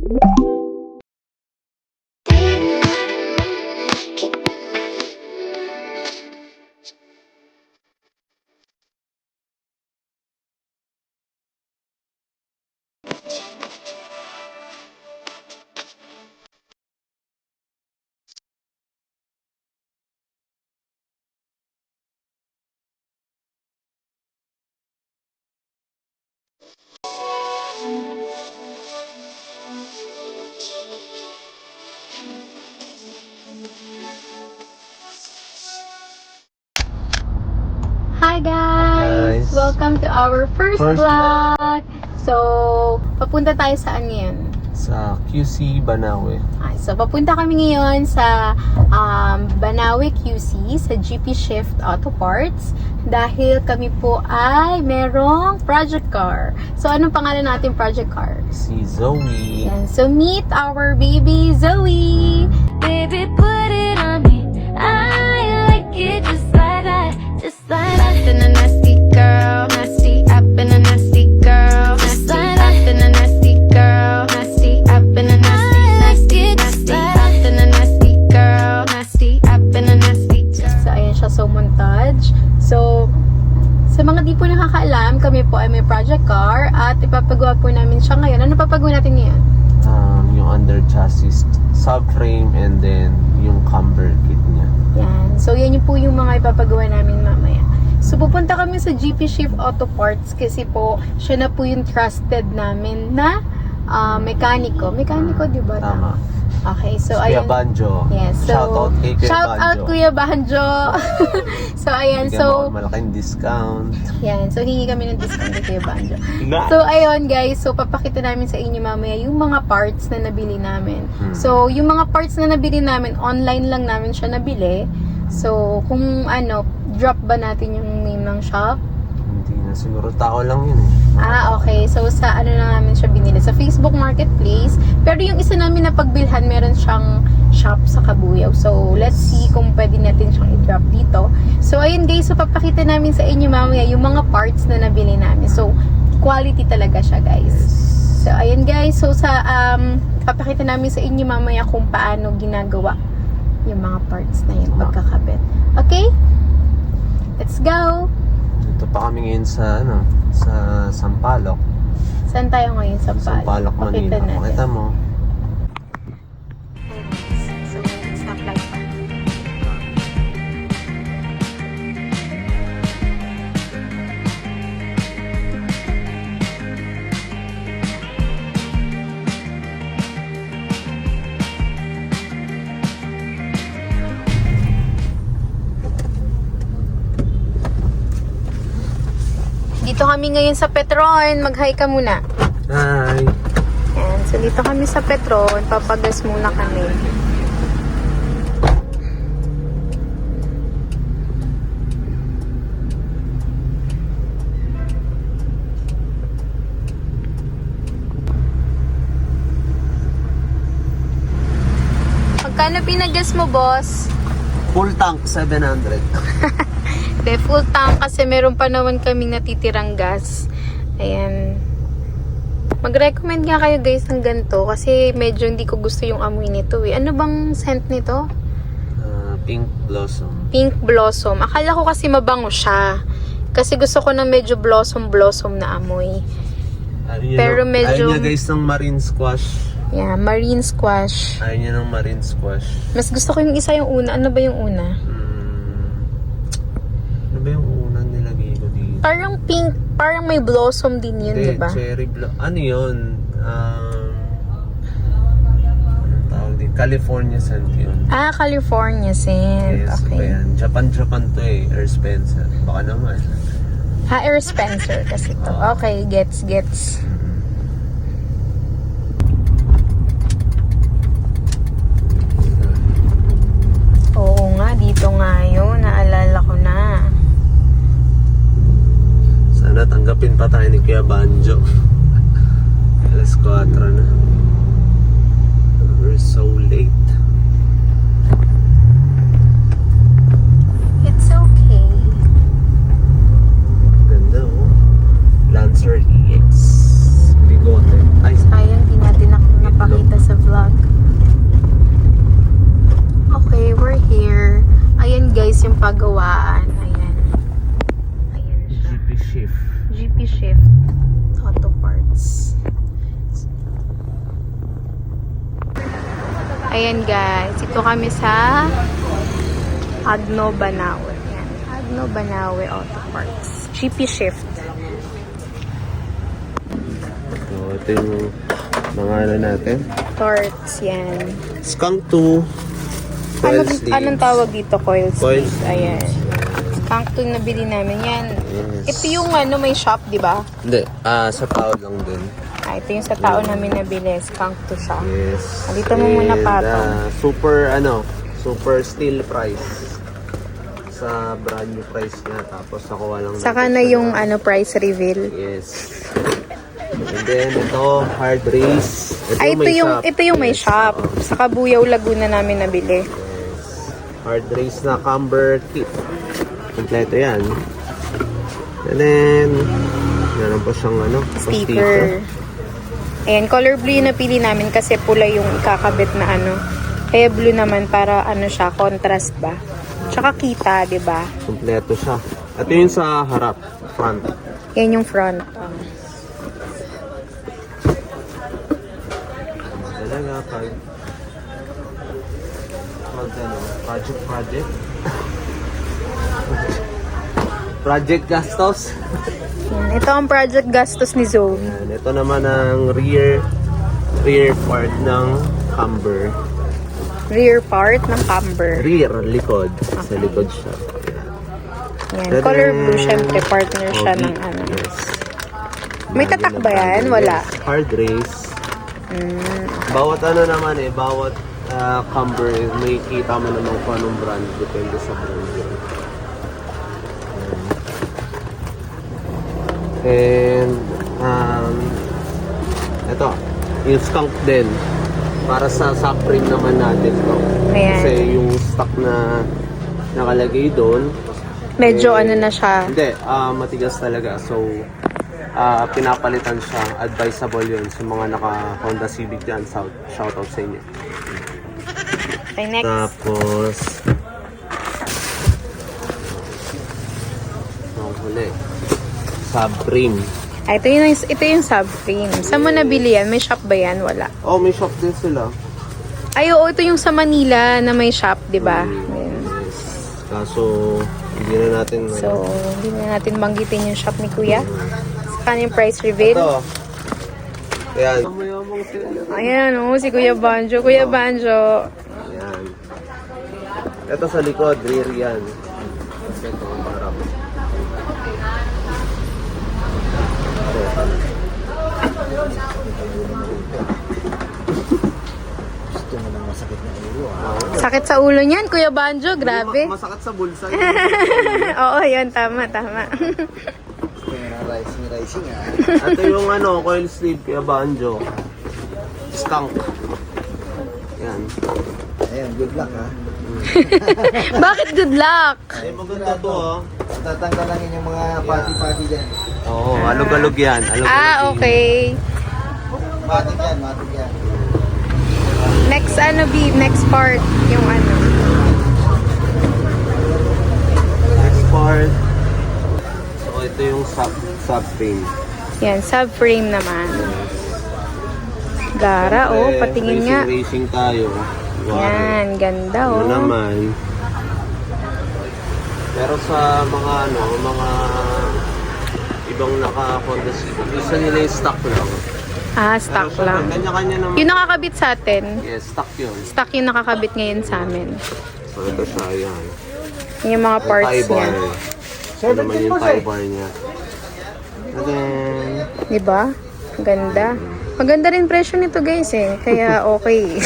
Hi guys! Welcome to our first vlog! So, papunta tayo saan ngayon? Sa QC Banawe. So, papunta kami ngayon sa Banawe QC, sa GP Shift Auto Parts, dahil kami po ay merong project car. So, anong pangalan natin project car? Si Zoe. Yan. So, meet our baby Zoe! Baby, put it on me. I like it just like that. Just like that. I've been a nasty girl. Nasty. I've been a nasty girl. Nasty. I've been a nasty girl. Nasty. I've been a nasty. Nasty. Nasty. I've been a nasty girl. Nasty. I've been a nasty girl. So, ayan siya. So, montage. So, sa mga di po nakakaalam, kami po ay may project car at ipapagawa po namin siya ngayon. Ano papagawa natin ngayon? Yung under chassis subframe and then yung camber kit niya. Yan. So, yan yung po yung mga ipapagawa namin mamaya. So, pupunta kami sa GP Shift Auto Parts kasi po, siya na po yung trusted namin na mekaniko. Mekaniko, di ba? Tama. Okay, so Kuya ayan. Banjo. Yes, so Shoutout kay Kuya shout Banjo. out Kuya Banjo. So, ayan. Bigyan So, mo ako malaking discount. yan. So, hingi kami ng discount kay Kuya Banjo. Nga. So, ayun guys. So, papakita namin sa inyo mamaya yung mga parts na nabili namin. So, yung mga parts na nabili namin, online lang namin siya nabili. So, kung ano, drop ba natin yung name ng shop? Hindi na siguro tao lang yun eh. Okay. So, sa ano na namin siya binili? Sa Facebook Marketplace. Pero yung isa namin na pagbilhan, meron siyang shop sa Kabuyaw. So, let's see kung pwede natin siyang i-drop dito. So, ayun guys. So, papakita namin sa inyo mamaya yung mga parts na nabili namin. So, quality talaga siya guys. So, ayun guys. So, sa papakita namin sa inyo mamaya kung paano ginagawa yung mga parts na yung pagkakabit. Okay? Let's go! Dito pa kami ngayon sa sa Sampaloc. Saan tayo ngayon sa Sampaloc, Manila. Makita mo. So, stop light pa. Dito kami ngayon sa Petron. Mag-hi ka muna. Hi! Yan. So, dito kami sa Petron. Papagas muna kami. Magkano pinagas mo, boss? Full tank, 700. De, full tank kasi meron pa naman kaming natitirang gas. Ayan. Mag-recommend nga kayo guys ng ganito kasi medyo hindi ko gusto yung amoy nito eh. Ano bang scent nito? Pink Blossom. Pink Blossom. Akala ko kasi mabango siya. Kasi gusto ko ng medyo blossom na amoy. Pero medyo... Ayaw niya guys ng marine squash. Yeah, marine squash. Ayaw niya ng marine squash. Mas gusto ko yung isa yung una. Ano ba yung una? Ano ba yung unang nilagay ko dito? Parang pink. Parang may blossom din yun, di ba? Cherry blossom. Ano yun? Anong tawag din? California scent yun. California scent. Yes, Okay. ayan. Japan to eh. Air Spencer. Baka naman. Air Spencer kasi to. Okay, gets. Oo nga, dito nga yun. Naalala ko na. Sana tanggapin pa tayo ni Kuya Banjo. Alas 4 na. We're so late. It's okay. Ganda oh. Lancer EX. Bigote. Ay, Sayang, di natin napakita pagawaan. Ayan. Ayan siya. GP Shift. GP Shift Auto Parts. Ayan guys, ito kami sa Agno Banawe. Ayan, Agno Banawe Auto Parts. GP Shift. So, ito yung mga ano natin. Parts, yan. Skunk 2. Coil sleeves. Anong tawag dito? Coil Coil sleeves. Ayan. Skunk 2 na bili namin yan. Yes. Ito yung ano, may shop, di ba? Hindi, sa tao lang din. Ito yung sa tao namin nabili. Skunk 2 siya. Yes. Dito mo muna, Pato. Super steal price. Sa brand new price niya. Tapos nakuha lang Saka natin na siya yung ng- ano price reveal. Yes. And then, ito, hard race. Ito yung may Yes, shop. oo. Sa Kabuyaw, Laguna namin nabili. Yes. Hard race na camber kit. Kompleto yan. And then, meron pa siyang ano, Sticker. Ayan, color blue yung napili namin kasi pula yung ikakabit na ano. Kaya blue naman para ano siya, contrast ba? Tsaka kita, di ba? Kompleto siya. Ito yung sa harap, front. Yan yung front. Talaga, pag project. Project gastos. Yan. Ito ang project gastos ni Zoe. Yan. Ito naman ang rear part ng camber. Rear part ng camber. Rear, likod. Sa likod siya. Yan. Yan. Color blue, syempre partner siya Okay. ng ano. Yes. May tatak ba yan? Wala. Yes. Hard race. Bawat ano naman bawat camber, may kita mo naman kung anong brand. Depende sa brand yun. And, ito, yung skunk din. Para sa subframe naman natin to. Ayan. Kasi yung stock na nakalagay doon, Medyo ano na siya. hindi, matigas talaga. So, pinapalitan siya. Advisable yun sa mga naka-Honda Civic dyan. Shoutout sa inyo. Okay, next. Tapos, huli. Subframe. Ito yung subframe. Saan mo nabili yan? May shop ba yan? Wala. Oh, may shop din sila. Ay, oo, ito yung sa Manila na may shop, di ba? Ayan. Yes. Kaso, hindi na natin... So, hindi na natin banggitin yung shop ni Kuya. Saka yung price reveal. Ito. Ayan. Mayamang sila. Ayan, oh, si Kuya Banjo. Kuya Banjo. Ayan. Ito sa likod, rear yan. Kasi ito ang harap. Sakit sa ulo niyan, Kuya Banjo. Grabe. Masakit sa bulsa. Oo, yun. Tama, tama. Rising ah. Ito yung coil sleeve kaya banjo. Skunk. Yan. Ayan, good luck ha. Bakit good luck? Ay, maganda to Tatanggalangin yung mga party-party dyan. Oo, alog-alog yan. Alog-alog Okay. Matik yan, matik yan. Next next part. Yung ano. Next part. So, ito yung subframe. Yan, subframe naman. Gara, oh. Patingin nga. Racing tayo. Wow. Yan, ganda, Ano oh. naman. Pero sa mga ibang naka-Honda Civic, isa nila yung stock lang. Stock Pero lang. kanya-kanya naman. Yung nakakabit sa atin. Yes, stock yun. Stock yung nakakabit ngayon sa amin. So, ito siya, yan. Yung mga Yung parts tie bar. niya. Ito naman yung tie bar niya. And then, Diba? Ganda. Maganda rin presyo nito, guys, eh. Kaya okay.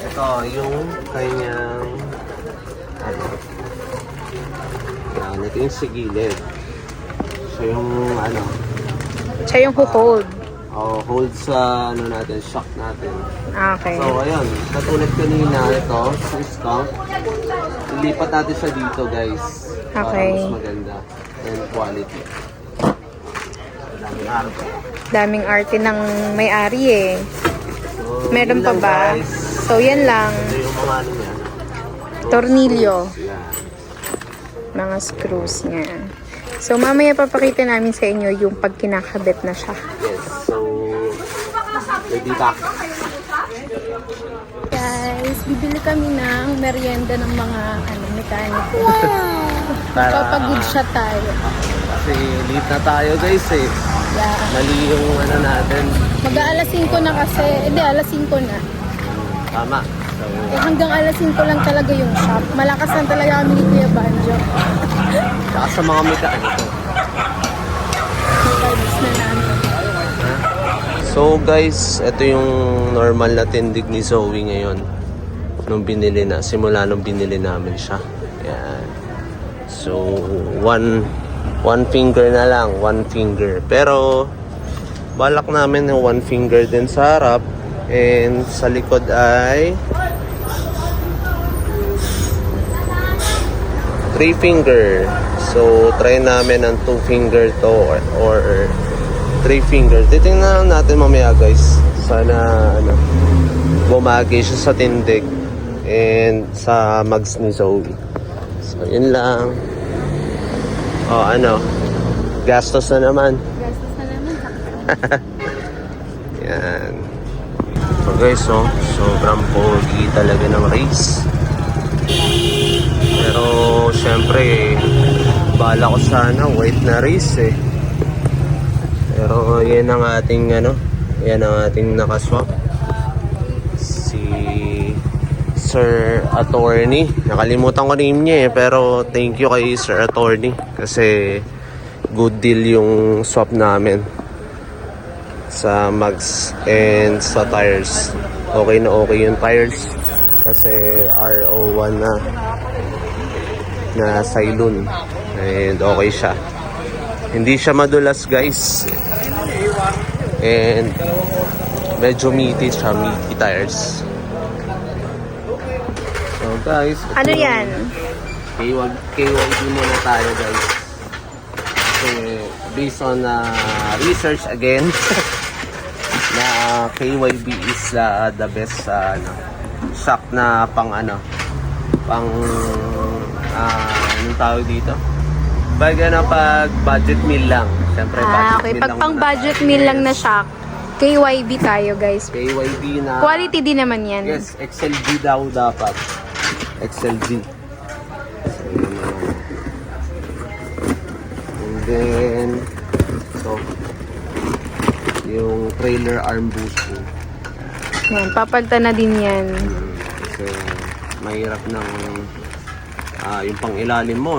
ito, yung kanyang yan, ito yung sigilid. So, yung Siya yung hold. hold sa natin, shock natin. Okay. So, ayun, katulad kanina, ito, sa skunk, ilipat natin siya dito, guys. Para Okay. mas maganda and quality. Daming arte. Daming arte ng may-ari, eh. So, Meron yun pa lang, ba? guys. So, yan lang. Ito yung mga ano niya. Tornilyo. Yan. Mga screws niya. So, mamaya papakita namin sa inyo yung pag kinakabit na siya. Yes, so ready ka. Guys, bibili kami ng merienda ng mga mekaniko. Para- Good siya tayo. Kasi late na tayo guys eh. Yeah. Mali yung ano natin. Mag-aalas 5 na kasi. Hindi, alas 5 na. Tama. So, Hanggang alas 5 lang talaga yung shop. Malakas lang talaga kami ni Kuya Banjo. saka sa mga mekaniko. Vibes na namin. So guys, ito yung normal na tindig ni Zoe ngayon. Simula nung binili namin siya. Yan. So, one finger na lang, one finger. Pero, balak namin yung one finger din sa harap. And sa likod ay 3 finger. So, try namin ng 2 finger to or 3 finger. Titingnan natin mamaya guys. Sana bumagi siya sa tindig and sa mags ni Zoe. So, yun lang. Gastos na naman. Gastos na naman. Yan. So guys, sobrang pogi talaga ng race. Pero syempre, bala ko sana white na race eh. Pero yan ang ating nakaswap. Si Sir Attorney. Nakalimutan ko name niya eh, pero thank you kay Sir Attorney kasi good deal yung swap namin sa mags and sa tires. Okay na okay yung tires kasi RO1 na Cylon and okay siya. Hindi siya madulas guys and medyo meaty siya, meaty tires. So guys, Ano yan? KYB muna tayo guys. So, based on research again na KYB is the best shock na pang anong tawag dito? Pag budget meal lang. Siyempre budget Okay. meal Pag lang pang muna budget tayo. meal lang na Yes. shock, KYB tayo guys. KYB na Quality din naman yan. yes, XLG daw dapat. XLG. So, yun na. And then yung trailer arm boosting. Yan, papalitan na din yan. Kasi mahirap ng yung pang ilalim mo,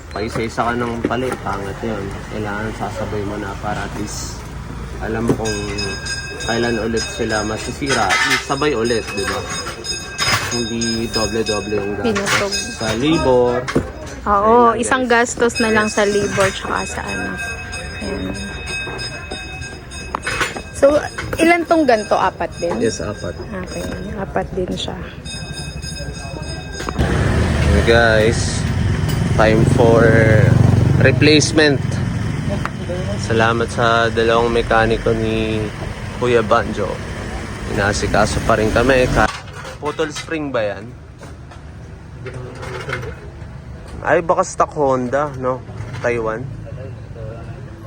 paisa-isa ka ng palit, pangat yun. Kailangan sasabay mo na para at least alam mo kung kailan ulit sila masisira. At least sabay ulit, di ba? Hindi doble-doble yung gastos. Pinusog. Sa labor. Oo, Ayun na, isang guys. gastos na lang sa labor tsaka sa ano. Ayan. So, ilan tong ganto? 4 din? Yes, 4. Okay, 4 din siya. Okay, guys, time for replacement. Salamat sa dalawang mekaniko ni Kuya Banjo. Inasikaso pa rin kami. Putol spring ba yan? Ay, baka stock Honda, no? Taiwan.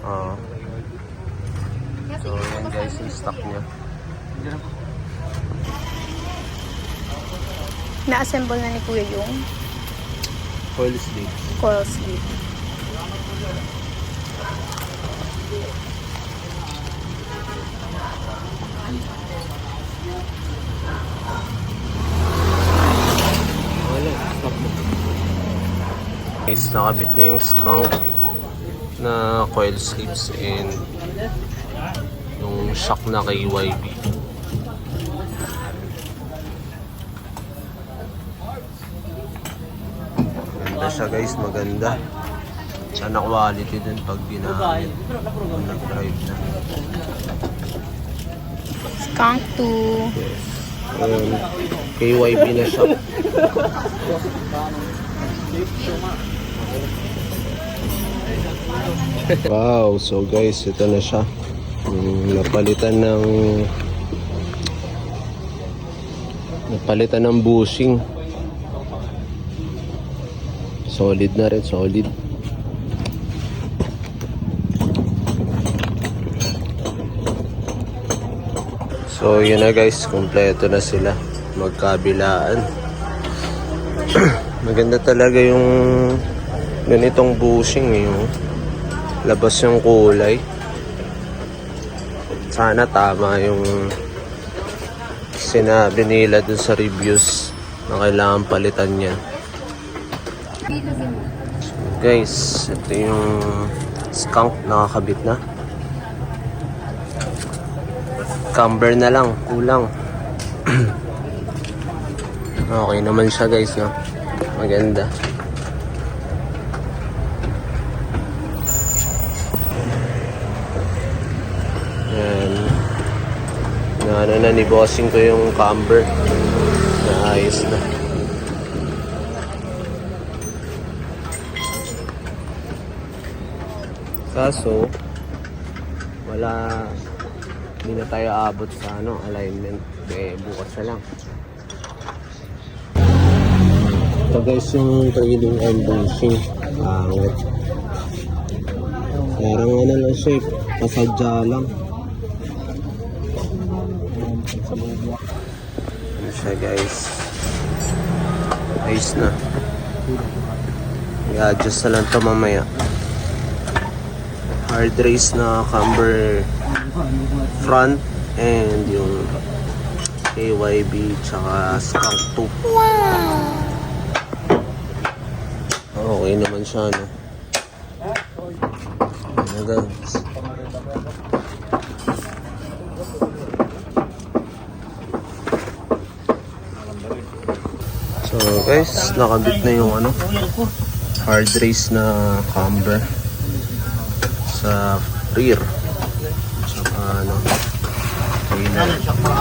Oo. So, yan guys, yung stock niya. Na-assemble na ni Kuya yung Coil sleeve. coil sleeve. Guys, nakabit na yung skunk na coil sleeves and yung shock na KYB. Maganda siya guys, maganda. Sana quality din pag ginamit kung nag-drive na. Skunk 2. Ayun, KYB na siya. Wow, so guys, ito na siya. Napalitan ng Napalitan ng bushing. Solid na rin, solid. So yun na guys, kumpleto na sila. Magkabilaan. Maganda talaga yung ganitong bushing eh, yung labas yung kulay. Sana tama yung sinabi nila dun sa reviews na kailangan palitan yan. So guys, ito yung skunk nakakabit na. Camber na lang, kulang. Okay naman siya guys, no? Maganda. Yan. Ano na, ni bossing ko yung camber. Naayos na. Kaso, hindi na tayo abot sa alignment. Bukas na lang. Ito guys yung trailing and bushing. Angat. Parang lang siya, pasadya lang. Ano siya guys. Ayos na. I-adjust na lang ito mamaya. Hard race na camber front and yung KYB tsaka skunk tube. Okay naman siya, no? Ano guys? So guys, nakabit na yung hard race na camber sa rear. Tsaka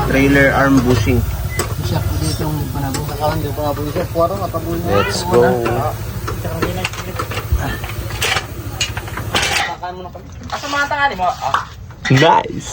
trailer arm bushing. Let's go. Nice.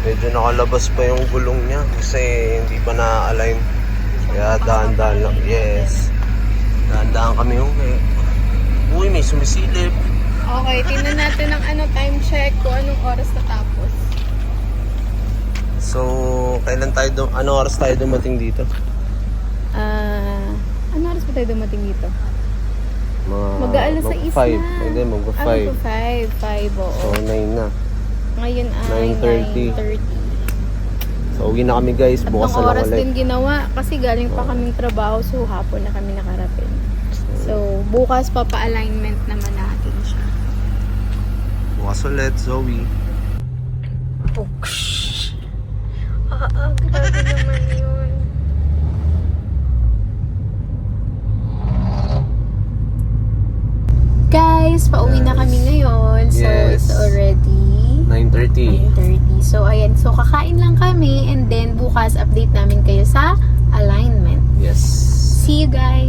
Medyo nakalabas pa yung gulong niya kasi hindi pa na-align. Kaya dahan-dahan lang. Yes. Dahan-dahan kami uwi. Uy, may sumisilip. Okay, tingnan natin ang time check kung anong oras natapos. So, kailan tayo ano oras tayo dumating dito? Ano oras ba tayo dumating dito? Mag-aalas sa is na. Hindi, mag-5. Mag-5, oo. So, 9 na. Ngayon ay 9:30. So, uwi na kami guys. Bukas na lang oras ulit. din ginawa kasi galing pa kaming trabaho, so hapon na kami nakarating. So, bukas papa-alignment naman natin siya. Bukas ulit, Zoe. Oh, grabe naman yun. Guys, pauwi na kami ngayon. So, Yes. it's already 9:30. 9:30. So, ayan. So, kakain lang kami and then bukas update namin kayo sa alignment. Yes. See you guys!